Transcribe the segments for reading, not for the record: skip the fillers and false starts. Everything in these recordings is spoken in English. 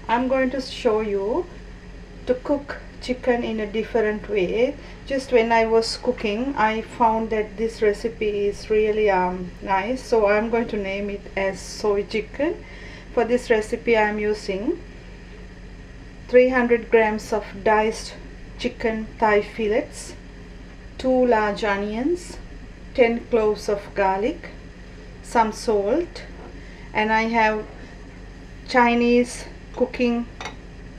I'm going to show you to cook chicken in a different way. Just when I was cooking, I found that this recipe is really nice, so I'm going to name it as soy chicken. For this recipe I'm using 300 grams of diced chicken thigh fillets, 2 large onions, 10 cloves of garlic, some salt, and I have Chinese cooking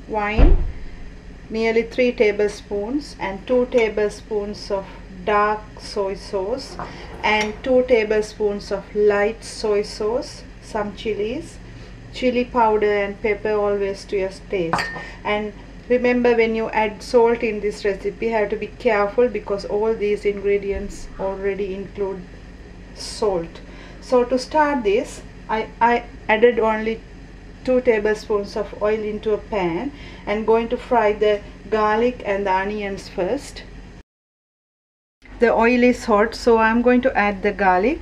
wine, nearly 3 tablespoons, and 2 tablespoons of dark soy sauce, and 2 tablespoons of light soy sauce, some chilies, chili powder and pepper always to your taste. And remember, when you add salt in this recipe, you have to be careful because all these ingredients already include salt. So to start this, I added only 2 tablespoons of oil into a pan and going to fry the garlic and the onions first. The oil is hot, so I'm going to add the garlic.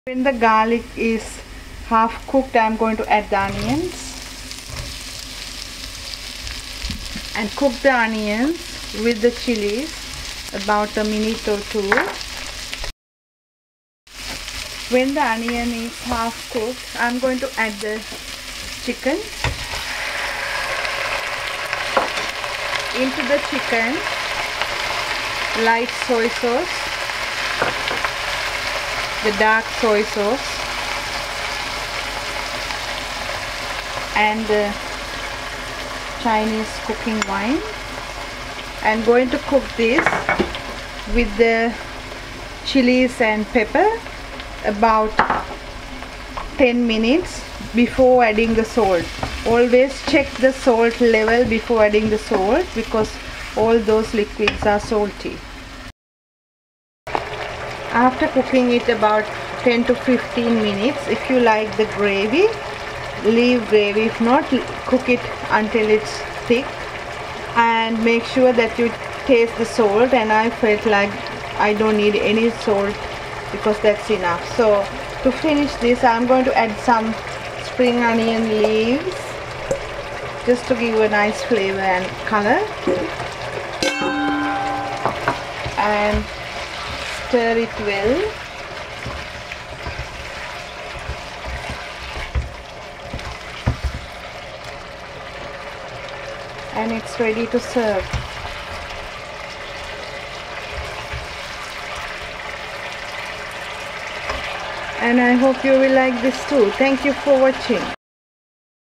When the garlic is half cooked, I'm going to add the onions and cook the onions with the chilies about a minute or two. When the onion is half cooked, I'm going to add the chicken. Into the chicken, light soy sauce, the dark soy sauce, and the Chinese cooking wine. I'm going to cook this with the chilies and pepper about 10 minutes before adding the salt. Always check the salt level before adding the salt because all those liquids are salty. After cooking it about 10 to 15 minutes, if you like the gravy, leave gravy. If not, cook it until it's thick, and make sure that you taste the salt. And I felt like I don't need any salt because that's enough. So to finish this, I'm going to add some spring onion leaves just to give a nice flavor and color, and stir it well. And it's ready to serve. And I hope you will like this too. Thank you for watching.